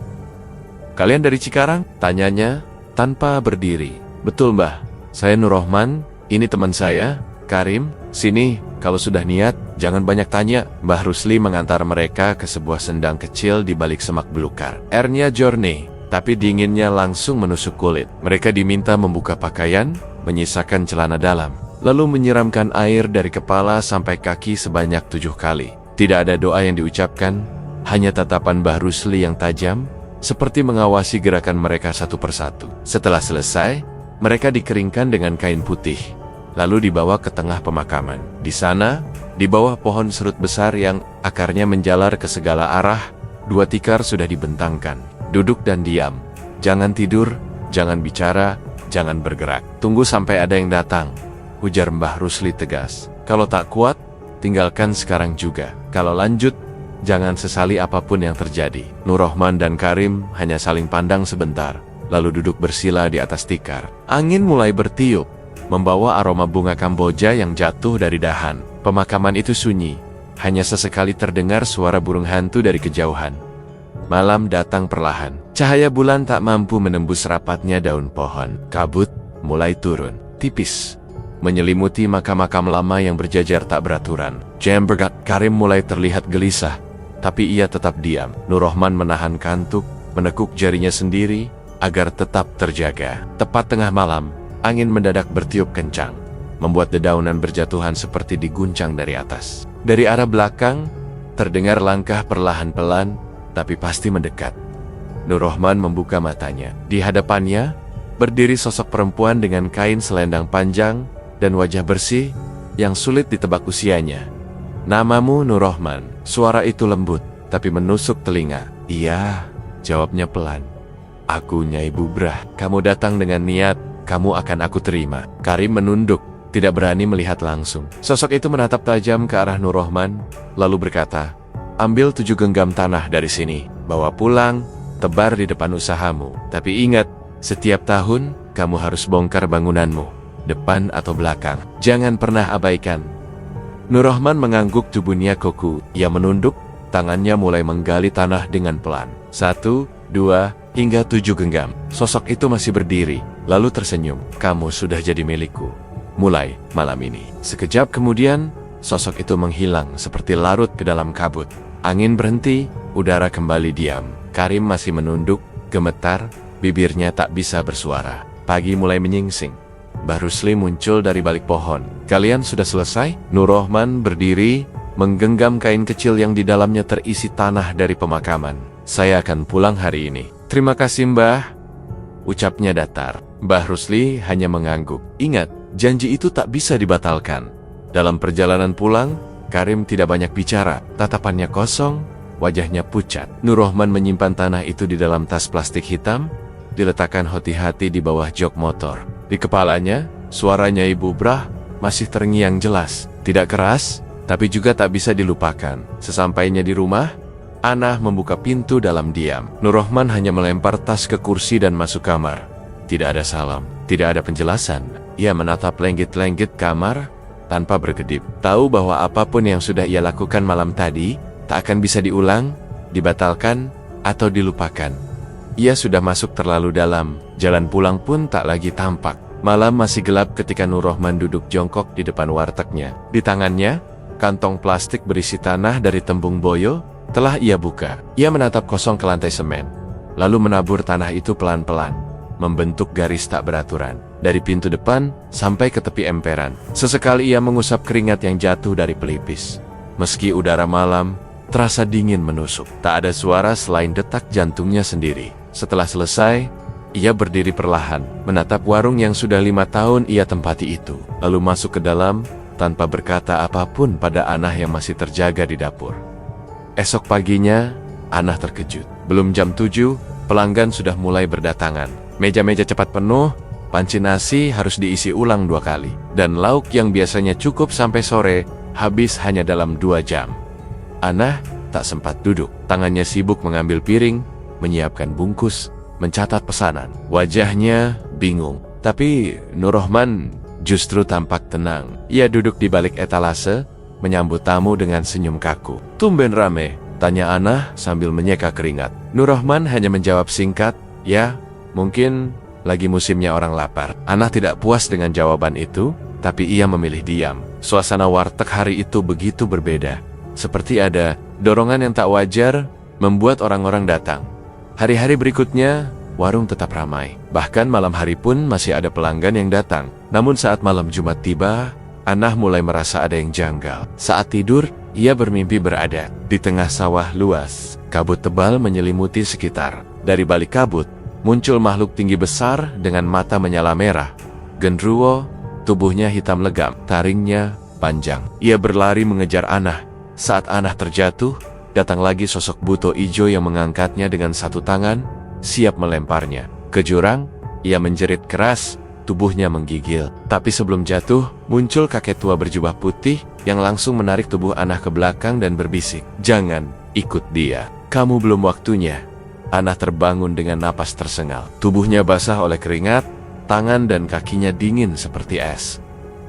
"Kalian dari Cikarang?" tanyanya tanpa berdiri. "Betul, Mbah. Saya Nur Rohman, ini teman saya, Karim. Sini, kalau sudah niat, jangan banyak tanya." Mbah Rusli mengantar mereka ke sebuah sendang kecil di balik semak belukar. Airnya jernih, tapi dinginnya langsung menusuk kulit. Mereka diminta membuka pakaian, menyisakan celana dalam, lalu menyiramkan air dari kepala sampai kaki sebanyak 7 kali. Tidak ada doa yang diucapkan, hanya tatapan Mbah Rusli yang tajam, seperti mengawasi gerakan mereka satu persatu. Setelah selesai, mereka dikeringkan dengan kain putih, lalu dibawa ke tengah pemakaman. Di sana, di bawah pohon serut besar yang akarnya menjalar ke segala arah, 2 tikar sudah dibentangkan. "Duduk dan diam. Jangan tidur, jangan bicara, jangan bergerak. Tunggu sampai ada yang datang," ujar Mbah Rusli tegas. "Kalau tak kuat, tinggalkan sekarang juga. Kalau lanjut, jangan sesali apapun yang terjadi." Nur Rohman dan Karim hanya saling pandang sebentar, lalu duduk bersila di atas tikar. Angin mulai bertiup, membawa aroma bunga kamboja yang jatuh dari dahan. Pemakaman itu sunyi, hanya sesekali terdengar suara burung hantu dari kejauhan. Malam datang perlahan. Cahaya bulan tak mampu menembus rapatnya daun pohon. Kabut mulai turun, tipis, menyelimuti makam-makam lama yang berjajar tak beraturan. Karim mulai terlihat gelisah, tapi ia tetap diam. Nur Rohman menahan kantuk, menekuk jarinya sendiri agar tetap terjaga. Tepat tengah malam, angin mendadak bertiup kencang, membuat dedaunan berjatuhan seperti diguncang dari atas. Dari arah belakang, terdengar langkah perlahan-pelan, tapi pasti mendekat. Nur Rohman membuka matanya. Di hadapannya, berdiri sosok perempuan dengan kain selendang panjang dan wajah bersih yang sulit ditebak usianya. "Namamu Nur Rohman?" Suara itu lembut, tapi menusuk telinga. "Iya," jawabnya pelan. "Aku Nyai Bubrah. Kamu datang dengan niat, kamu akan aku terima." Karim menunduk, tidak berani melihat langsung. Sosok itu menatap tajam ke arah Nur Rohman, lalu berkata, "Ambil 7 genggam tanah dari sini, bawa pulang, tebar di depan usahamu. Tapi ingat, setiap tahun kamu harus bongkar bangunanmu, depan atau belakang. Jangan pernah abaikan." Nur Rohman mengangguk tubuhnya kaku. Ia menunduk, tangannya mulai menggali tanah dengan pelan. 1, 2, hingga 7 genggam. Sosok itu masih berdiri, lalu tersenyum. "Kamu sudah jadi milikku, mulai malam ini." Sekejap kemudian, sosok itu menghilang seperti larut ke dalam kabut. Angin berhenti, udara kembali diam. Karim masih menunduk, gemetar, bibirnya tak bisa bersuara. Pagi mulai menyingsing. Mbah Rusli muncul dari balik pohon. "Kalian sudah selesai?" Nur Rohman berdiri, menggenggam kain kecil yang di dalamnya terisi tanah dari pemakaman. "Saya akan pulang hari ini." "Terima kasih, Mbah," ucapnya datar. Mbah Rusli hanya mengangguk. "Ingat, janji itu tak bisa dibatalkan." Dalam perjalanan pulang, Karim tidak banyak bicara. Tatapannya kosong, wajahnya pucat. Nur Rohman menyimpan tanah itu di dalam tas plastik hitam, diletakkan hati-hati di bawah jok motor. Di kepalanya, suaranya Ibu Brah masih terngiang jelas. Tidak keras, tapi juga tak bisa dilupakan. Sesampainya di rumah, Ana membuka pintu dalam diam. Nur Rohman hanya melempar tas ke kursi dan masuk kamar. Tidak ada salam, tidak ada penjelasan. Ia menatap lenggit-lenggit kamar tanpa berkedip. Tahu bahwa apapun yang sudah ia lakukan malam tadi tak akan bisa diulang, dibatalkan, atau dilupakan. Ia sudah masuk terlalu dalam, jalan pulang pun tak lagi tampak. Malam masih gelap ketika Nur Rohman duduk jongkok di depan wartegnya. Di tangannya, kantong plastik berisi tanah dari Tembung Boyo telah ia buka. Ia menatap kosong ke lantai semen, lalu menabur tanah itu pelan-pelan, membentuk garis tak beraturan. dari pintu depan sampai ke tepi emperan. Sesekali ia mengusap keringat yang jatuh dari pelipis. Meski udara malam terasa dingin menusuk, tak ada suara selain detak jantungnya sendiri. Setelah selesai, ia berdiri perlahan, menatap warung yang sudah 5 tahun ia tempati itu, lalu masuk ke dalam tanpa berkata apapun pada Anah yang masih terjaga di dapur. Esok paginya, Anah terkejut. Belum jam 7, pelanggan sudah mulai berdatangan. Meja-meja cepat penuh, panci nasi harus diisi ulang 2 kali. Dan lauk yang biasanya cukup sampai sore, habis hanya dalam 2 jam. Anah tak sempat duduk. Tangannya sibuk mengambil piring, menyiapkan bungkus, mencatat pesanan. Wajahnya bingung. Tapi Nur Rohman justru tampak tenang. Ia duduk di balik etalase, menyambut tamu dengan senyum kaku. "Tumben rame?" tanya Anah sambil menyeka keringat. Nur Rohman hanya menjawab singkat, "Ya, mungkin lagi musimnya orang lapar." Anah tidak puas dengan jawaban itu, tapi ia memilih diam. Suasana warteg hari itu begitu berbeda. Seperti ada dorongan yang tak wajar membuat orang-orang datang. Hari-hari berikutnya, warung tetap ramai. Bahkan malam hari pun masih ada pelanggan yang datang. Namun saat malam Jumat tiba, Anah mulai merasa ada yang janggal. Saat tidur, ia bermimpi berada di tengah sawah luas. Kabut tebal menyelimuti sekitar. Dari balik kabut, muncul makhluk tinggi besar dengan mata menyala merah. Gendruwo, tubuhnya hitam legam, taringnya panjang. Ia berlari mengejar Anah. Saat Anah terjatuh, datang lagi sosok buto ijo yang mengangkatnya dengan satu tangan, siap melemparnya ke jurang. Ia menjerit keras, tubuhnya menggigil. Tapi sebelum jatuh, muncul kakek tua berjubah putih yang langsung menarik tubuh Anah ke belakang dan berbisik, "Jangan ikut dia, kamu belum waktunya." Anah terbangun dengan napas tersengal. Tubuhnya basah oleh keringat, tangan dan kakinya dingin seperti es.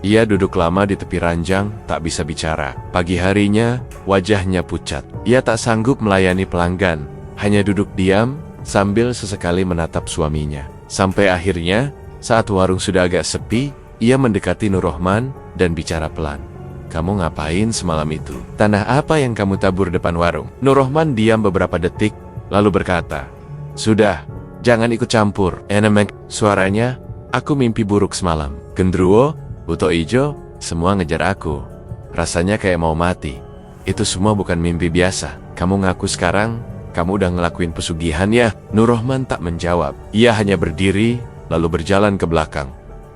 Ia duduk lama di tepi ranjang, tak bisa bicara. Pagi harinya, wajahnya pucat. Ia tak sanggup melayani pelanggan, hanya duduk diam sambil sesekali menatap suaminya. Sampai akhirnya, saat warung sudah agak sepi, ia mendekati Nur Rohman dan bicara pelan. "Kamu ngapain semalam itu? Tanah apa yang kamu tabur depan warung?" Nur Rohman diam beberapa detik, lalu berkata, "Sudah, jangan ikut campur." "Enemek," suaranya, "aku mimpi buruk semalam. Gendruwo, buto ijo, semua ngejar aku. Rasanya kayak mau mati. Itu semua bukan mimpi biasa. Kamu ngaku sekarang, kamu udah ngelakuin pesugihan ya?" Nur Rohman tak menjawab. Ia hanya berdiri, lalu berjalan ke belakang.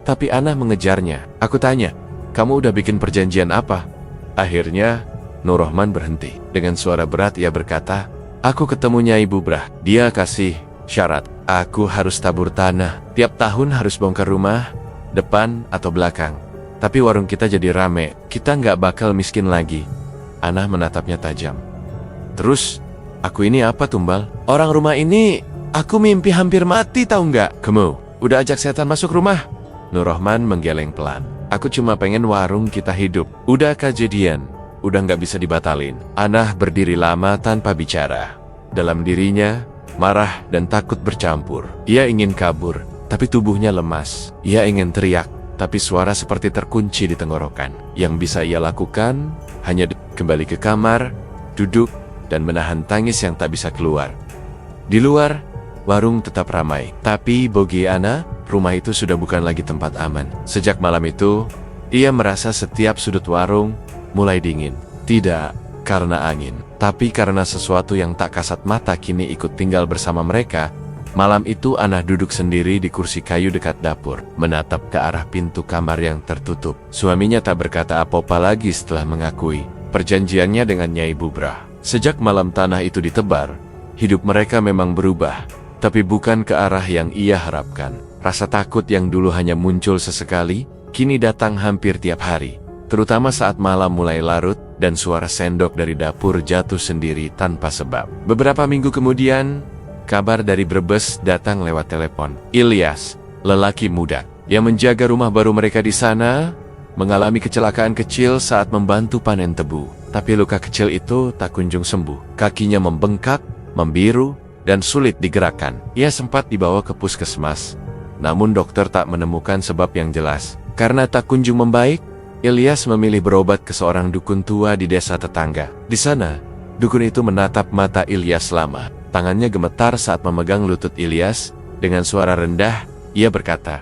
Tapi Anah mengejarnya. "Aku tanya, kamu udah bikin perjanjian apa?" Akhirnya, Nur Rohman berhenti. Dengan suara berat ia berkata, "Aku ketemu Nyai Bubrah. Dia kasih syarat. Aku harus tabur tanah. Tiap tahun harus bongkar rumah, depan atau belakang. Tapi warung kita jadi rame. Kita nggak bakal miskin lagi." Anah menatapnya tajam. "Terus, aku ini apa Tumbal? Orang rumah ini, aku mimpi hampir mati tahu nggak? Kamu udah ajak setan masuk rumah?" Nur Rohman menggeleng pelan. "Aku cuma pengen warung kita hidup. Udah kejadian, udah nggak bisa dibatalin." Anah berdiri lama tanpa bicara. Dalam dirinya, marah dan takut bercampur. Ia ingin kabur, tapi tubuhnya lemas. Ia ingin teriak, tapi suara seperti terkunci di tenggorokan. Yang bisa ia lakukan hanya kembali ke kamar, duduk, dan menahan tangis yang tak bisa keluar. Di luar, warung tetap ramai. Tapi bagi Anah, rumah itu sudah bukan lagi tempat aman. Sejak malam itu, ia merasa setiap sudut warung mulai dingin. Tidak karena angin, tapi karena sesuatu yang tak kasat mata kini ikut tinggal bersama mereka. Malam itu Anah duduk sendiri di kursi kayu dekat dapur, menatap ke arah pintu kamar yang tertutup. Suaminya tak berkata apa-apa lagi setelah mengakui perjanjiannya dengan Nyai Bubrah. Sejak malam tanah itu ditebar, hidup mereka memang berubah, tapi bukan ke arah yang ia harapkan. Rasa takut yang dulu hanya muncul sesekali, kini datang hampir tiap hari. Terutama saat malam mulai larut, dan suara sendok dari dapur jatuh sendiri tanpa sebab. Beberapa minggu kemudian, kabar dari Brebes datang lewat telepon. Ilyas, lelaki muda yang menjaga rumah baru mereka di sana, mengalami kecelakaan kecil saat membantu panen tebu. Tapi luka kecil itu tak kunjung sembuh. Kakinya membengkak, membiru, dan sulit digerakkan. Ia sempat dibawa ke puskesmas, namun dokter tak menemukan sebab yang jelas. Karena tak kunjung membaik, Ilyas memilih berobat ke seorang dukun tua di desa tetangga. Di sana, dukun itu menatap mata Ilyas lama. Tangannya gemetar saat memegang lutut Ilyas. Dengan suara rendah, ia berkata,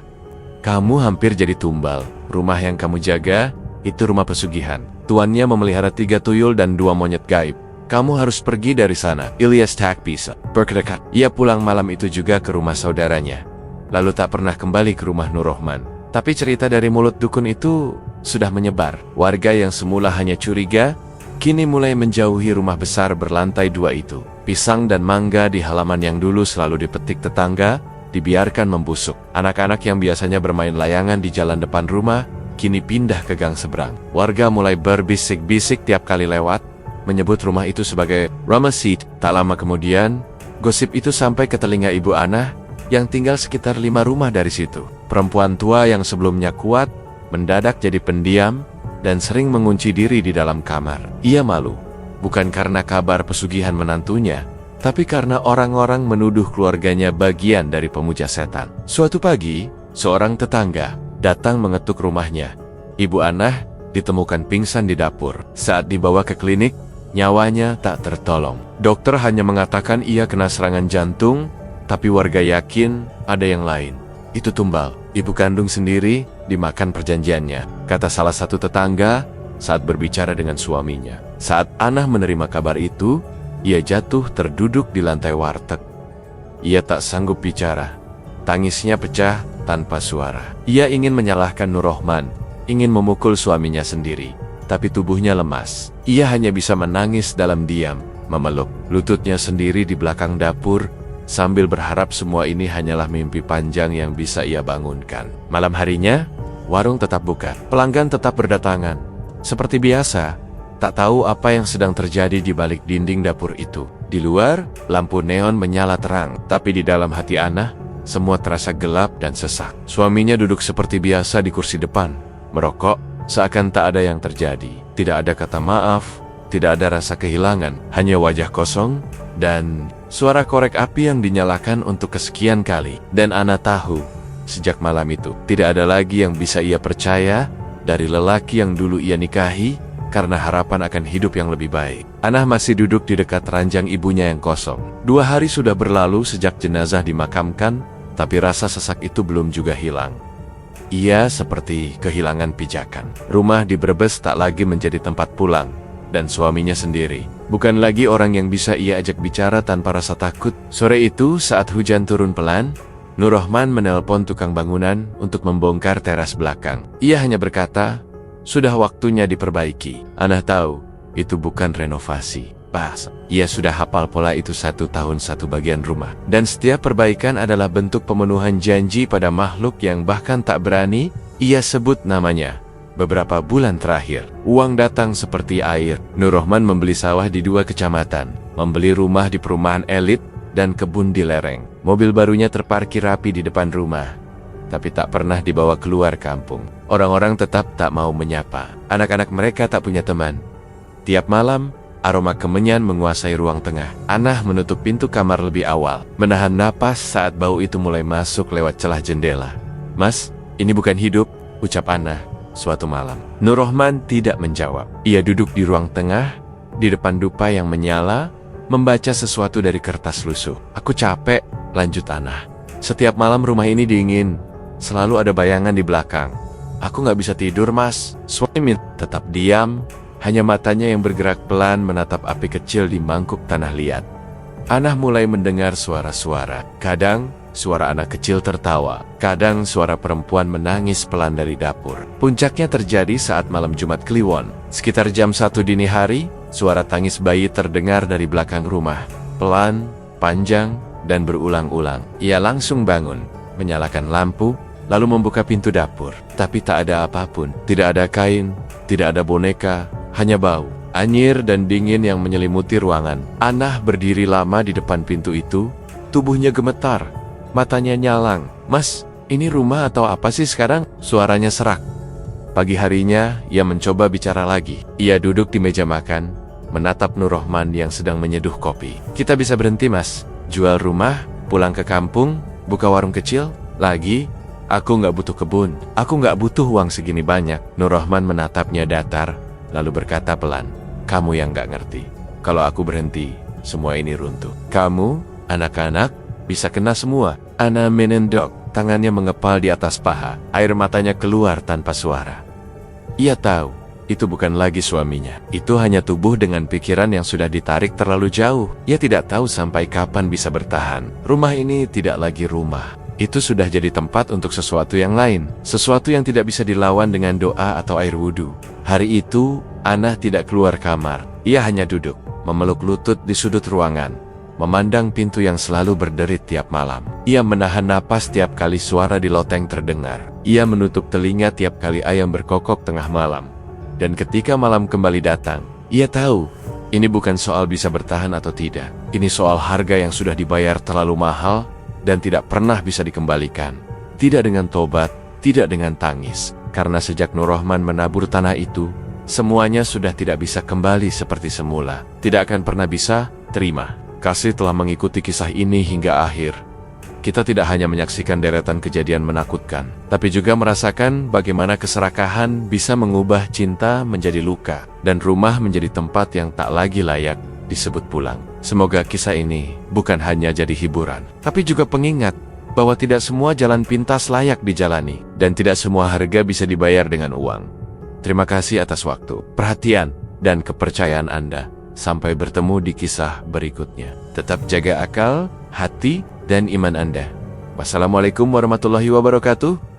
Kamu hampir jadi tumbal. Rumah yang kamu jaga, itu rumah pesugihan. Tuannya memelihara 3 tuyul dan 2 monyet gaib. Kamu harus pergi dari sana. Ilyas tak bisa berdekat. Ia pulang malam itu juga ke rumah saudaranya. Lalu tak pernah kembali ke rumah Nur Rahman. Tapi cerita dari mulut dukun itu sudah menyebar. Warga yang semula hanya curiga, kini mulai menjauhi rumah besar berlantai 2 itu. Pisang dan mangga di halaman yang dulu selalu dipetik tetangga, dibiarkan membusuk. Anak-anak yang biasanya bermain layangan di jalan depan rumah, kini pindah ke gang seberang. Warga mulai berbisik-bisik tiap kali lewat, menyebut rumah itu sebagai Ramasid. Tak lama kemudian, gosip itu sampai ke telinga Ibu Anah yang tinggal sekitar 5 rumah dari situ. Perempuan tua yang sebelumnya kuat, mendadak jadi pendiam dan sering mengunci diri di dalam kamar. Ia malu, bukan karena kabar pesugihan menantunya, tapi karena orang-orang menuduh keluarganya bagian dari pemuja setan. Suatu pagi, seorang tetangga datang mengetuk rumahnya. Ibu Anah ditemukan pingsan di dapur. Saat dibawa ke klinik, nyawanya tak tertolong. Dokter hanya mengatakan ia kena serangan jantung, tapi warga yakin ada yang lain. Itu tumbal. Ibu kandung sendiri dimakan perjanjiannya, kata salah satu tetangga saat berbicara dengan suaminya. Saat Anah menerima kabar itu, ia jatuh terduduk di lantai warteg. Ia tak sanggup bicara. Tangisnya pecah tanpa suara. Ia ingin menyalahkan Nur Rahman, ingin memukul suaminya sendiri, tapi tubuhnya lemas. Ia hanya bisa menangis dalam diam, memeluk lututnya sendiri di belakang dapur, sambil berharap semua ini hanyalah mimpi panjang yang bisa ia bangunkan. Malam harinya, warung tetap buka. Pelanggan tetap berdatangan. Seperti biasa, tak tahu apa yang sedang terjadi di balik dinding dapur itu. Di luar, lampu neon menyala terang, tapi di dalam hati Anah, semua terasa gelap dan sesak. Suaminya duduk seperti biasa di kursi depan, merokok, seakan tak ada yang terjadi. Tidak ada kata maaf, tidak ada rasa kehilangan, hanya wajah kosong, dan suara korek api yang dinyalakan untuk kesekian kali. Dan Anah tahu, sejak malam itu, tidak ada lagi yang bisa ia percaya dari lelaki yang dulu ia nikahi, karena harapan akan hidup yang lebih baik. Anah masih duduk di dekat ranjang ibunya yang kosong. 2 hari sudah berlalu sejak jenazah dimakamkan, tapi rasa sesak itu belum juga hilang. Ia seperti kehilangan pijakan. Rumah di Brebes tak lagi menjadi tempat pulang, dan suaminya sendiri bukan lagi orang yang bisa ia ajak bicara tanpa rasa takut. Sore itu, saat hujan turun pelan, Nur Rahman menelpon tukang bangunan untuk membongkar teras belakang. Ia hanya berkata, sudah waktunya diperbaiki. Anah tahu, itu bukan renovasi. Pas, ia sudah hafal pola itu 1 tahun 1 bagian rumah. Dan setiap perbaikan adalah bentuk pemenuhan janji pada makhluk yang bahkan tak berani ia sebut namanya. Beberapa bulan terakhir, uang datang seperti air. Nur Rahman membeli sawah di 2 kecamatan, membeli rumah di perumahan elit, dan kebun di lereng. Mobil barunya terparkir rapi di depan rumah, tapi tak pernah dibawa keluar kampung. Orang-orang tetap tak mau menyapa. Anak-anak mereka tak punya teman. Tiap malam, aroma kemenyan menguasai ruang tengah. Anah menutup pintu kamar lebih awal, menahan napas saat bau itu mulai masuk lewat celah jendela. Mas, ini bukan hidup, ucap Anah suatu malam. Nur Rahman tidak menjawab. Ia duduk di ruang tengah, di depan dupa yang menyala, membaca sesuatu dari kertas lusuh. Aku capek, lanjut Anah. Setiap malam rumah ini dingin, selalu ada bayangan di belakang. Aku gak bisa tidur, Mas. Suami tetap diam, hanya matanya yang bergerak pelan menatap api kecil di mangkuk tanah liat. Anah mulai mendengar suara-suara. Kadang, suara anak kecil tertawa. Kadang, suara perempuan menangis pelan dari dapur. Puncaknya terjadi saat malam Jumat Kliwon. Sekitar jam 1 dini hari, suara tangis bayi terdengar dari belakang rumah. Pelan, panjang, dan berulang-ulang. Ia langsung bangun, menyalakan lampu, lalu membuka pintu dapur. Tapi tak ada apapun. Tidak ada kain, tidak ada boneka, hanya bau, anyir dan dingin yang menyelimuti ruangan. Anah berdiri lama di depan pintu itu, tubuhnya gemetar, matanya nyalang. Mas, ini rumah atau apa sih sekarang? Suaranya serak. Pagi harinya, ia mencoba bicara lagi. Ia duduk di meja makan, menatap Nur Rahman yang sedang menyeduh kopi. Kita bisa berhenti, Mas. Jual rumah, pulang ke kampung, buka warung kecil, lagi. Aku nggak butuh kebun, aku nggak butuh uang segini banyak. Nur Rahman menatapnya datar, lalu berkata pelan, kamu yang nggak ngerti. Kalau aku berhenti, semua ini runtuh. Kamu, anak-anak, bisa kena semua. Ana menendok. tangannya mengepal di atas paha, air matanya keluar tanpa suara. Ia tahu, itu bukan lagi suaminya. Itu hanya tubuh dengan pikiran yang sudah ditarik terlalu jauh. Ia tidak tahu sampai kapan bisa bertahan. Rumah ini tidak lagi rumah. Itu sudah jadi tempat untuk sesuatu yang lain. Sesuatu yang tidak bisa dilawan dengan doa atau air wudhu. Hari itu, Anah tidak keluar kamar. Ia hanya duduk, memeluk lutut di sudut ruangan, memandang pintu yang selalu berderit tiap malam. Ia menahan napas tiap kali suara di loteng terdengar. Ia menutup telinga tiap kali ayam berkokok tengah malam. Dan ketika malam kembali datang, ia tahu, ini bukan soal bisa bertahan atau tidak. Ini soal harga yang sudah dibayar terlalu mahal dan tidak pernah bisa dikembalikan. Tidak dengan tobat, tidak dengan tangis. Karena sejak Nur Rahman menabur tanah itu, semuanya sudah tidak bisa kembali seperti semula. Tidak akan pernah bisa. Terima kasih telah mengikuti kisah ini hingga akhir. Kita tidak hanya menyaksikan deretan kejadian menakutkan, tapi juga merasakan bagaimana keserakahan bisa mengubah cinta menjadi luka, dan rumah menjadi tempat yang tak lagi layak disebut pulang. Semoga kisah ini bukan hanya jadi hiburan, tapi juga pengingat bahwa tidak semua jalan pintas layak dijalani, dan tidak semua harga bisa dibayar dengan uang. Terima kasih atas waktu, perhatian, dan kepercayaan Anda. Sampai bertemu di kisah berikutnya. Tetap jaga akal, hati, dan iman Anda. Wassalamualaikum warahmatullahi wabarakatuh.